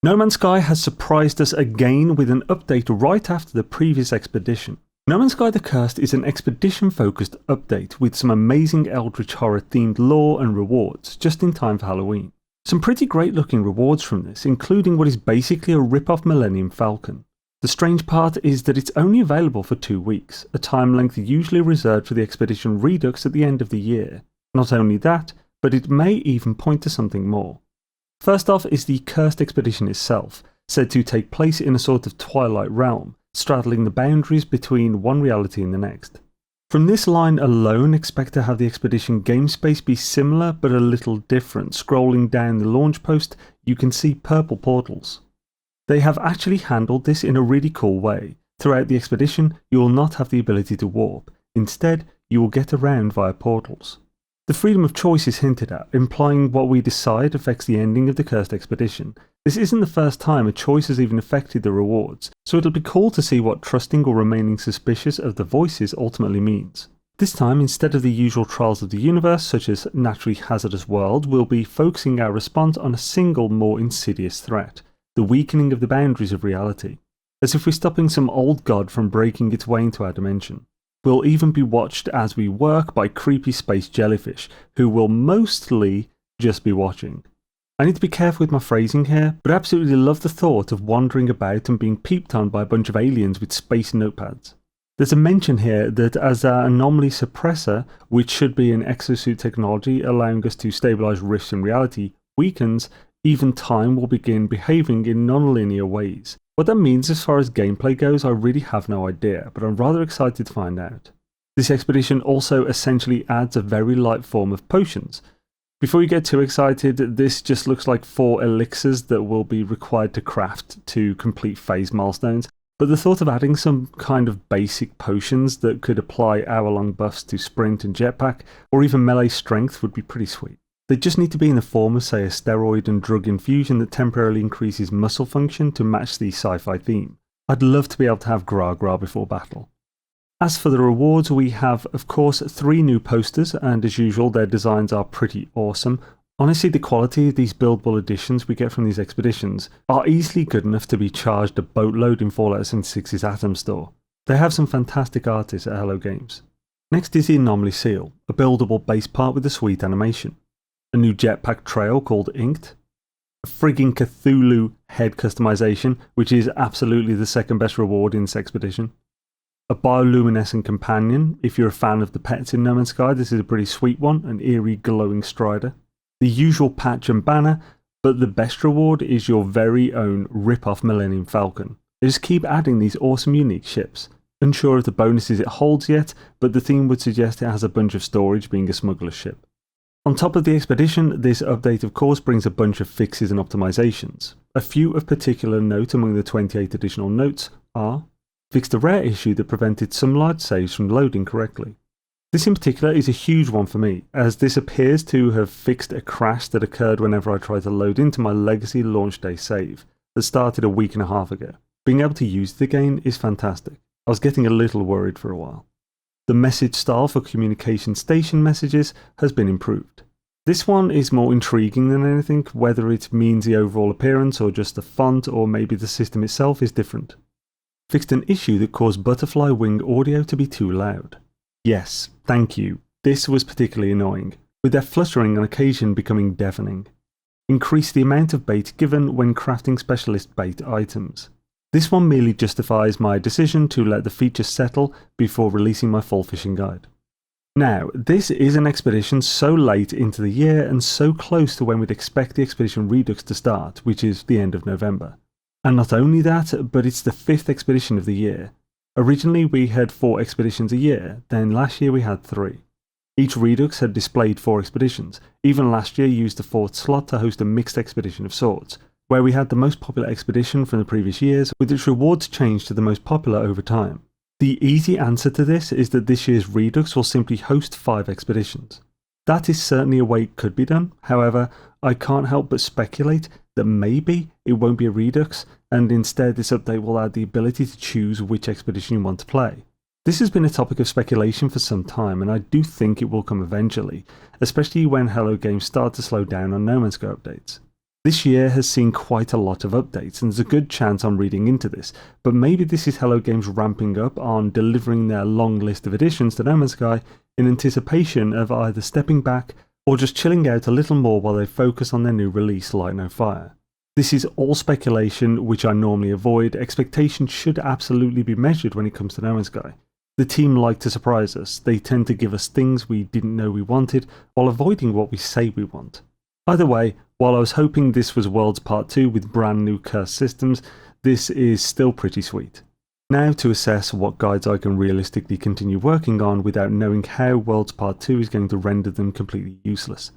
No Man's Sky has surprised us again with an update right after the previous expedition. No Man's Sky The Cursed is an expedition-focused update with some amazing Eldritch Horror-themed lore and rewards, just in time for Halloween. Some pretty great-looking rewards from this, including what is basically a rip-off Millennium Falcon. The strange part is that it's only available for 2 weeks, a time length usually reserved for the expedition Redux at the end of the year. Not only that, but it may even point to something more. First off is the Cursed Expedition itself, said to take place in a sort of twilight realm, straddling the boundaries between one reality and the next. From this line alone, expect to have the expedition game space be similar but a little different. Scrolling down the launch post, you can see purple portals. They have actually handled this in a really cool way. Throughout the expedition, you will not have the ability to warp. Instead, you will get around via portals. The freedom of choice is hinted at, implying what we decide affects the ending of the Cursed Expedition. This isn't the first time a choice has even affected the rewards, so it'll be cool to see what trusting or remaining suspicious of the voices ultimately means. This time, instead of the usual trials of the universe, such as naturally hazardous world, we'll be focusing our response on a single, more insidious threat: the weakening of the boundaries of reality. As if we're stopping some old god from breaking its way into our dimension. We'll even be watched as we work by creepy space jellyfish, who will mostly just be watching. I need to be careful with my phrasing here, but I absolutely love the thought of wandering about and being peeped on by a bunch of aliens with space notepads. There's a mention here that as our anomaly suppressor, which should be an exosuit technology allowing us to stabilise rifts in reality, weakens, even time will begin behaving in non-linear ways. What that means as far as gameplay goes, I really have no idea, but I'm rather excited to find out. This expedition also essentially adds a very light form of potions. Before you get too excited, this just looks like 4 elixirs that will be required to craft to complete phase milestones, but the thought of adding some kind of basic potions that could apply hour-long buffs to sprint and jetpack, or even melee strength would be pretty sweet. They just need to be in the form of, say, a steroid and drug infusion that temporarily increases muscle function to match the sci-fi theme. I'd love to be able to have Gra Gra before battle. As for the rewards, we have, of course, 3 new posters, and as usual, their designs are pretty awesome. Honestly, the quality of these buildable editions we get from these expeditions are easily good enough to be charged a boatload in Fallout 76's Atom Store. They have some fantastic artists at Hello Games. Next is the Anomaly Seal, a buildable base part with a sweet animation. A new jetpack trail called Inked, a frigging Cthulu head customization, which is absolutely the second best reward in this expedition, a bioluminescent companion. If you're a fan of the pets in No Man's Sky, this is a pretty sweet one, an eerie glowing strider, the usual patch and banner, but the best reward is your very own rip-off Millennium Falcon. They just keep adding these awesome unique ships. Unsure of the bonuses it holds yet, but the theme would suggest it has a bunch of storage, being a smuggler's ship. On top of the expedition, this update of course brings a bunch of fixes and optimizations. A few of particular note among the 28 additional notes are: fixed a rare issue that prevented some large saves from loading correctly. This in particular is a huge one for me, as this appears to have fixed a crash that occurred whenever I tried to load into my legacy launch day save that started a week and a half ago. Being able to use it again is fantastic. I was getting a little worried for a while. The message style for communication station messages has been improved. This one is more intriguing than anything, whether it means the overall appearance or just the font, or maybe the system itself is different. Fixed an issue that caused butterfly wing audio to be too loud. Yes, thank you. This was particularly annoying, with their fluttering on occasion becoming deafening. Increase the amount of bait given when crafting specialist bait items. This one merely justifies my decision to let the features settle before releasing my full fishing guide. Now, this is an expedition so late into the year and so close to when we'd expect the Expedition Redux to start, which is the end of November. And not only that, but it's the 5th expedition of the year. Originally we had 4 expeditions a year, then last year we had 3. Each Redux had displayed 4 expeditions. Even last year used the 4th slot to host a mixed expedition of sorts, where we had the most popular expedition from the previous years, with its rewards changed to the most popular over time. The easy answer to this is that this year's Redux will simply host 5 expeditions. That is certainly a way it could be done. However, I can't help but speculate that maybe it won't be a Redux, and instead this update will add the ability to choose which expedition you want to play. This has been a topic of speculation for some time, and I do think it will come eventually, especially when Hello Games start to slow down on No Man's Sky updates. This year has seen quite a lot of updates, and there's a good chance I'm reading into this, but maybe this is Hello Games ramping up on delivering their long list of additions to No Man's Sky in anticipation of either stepping back or just chilling out a little more while they focus on their new release, Light No Fire. This is all speculation, which I normally avoid. Expectations should absolutely be measured when it comes to No Man's Sky. The team like to surprise us. They tend to give us things we didn't know we wanted, while avoiding what we say we want. Either way, while I was hoping this was Worlds Part 2 with brand new cursed systems, this is still pretty sweet. Now to assess what guides I can realistically continue working on without knowing how Worlds Part 2 is going to render them completely useless.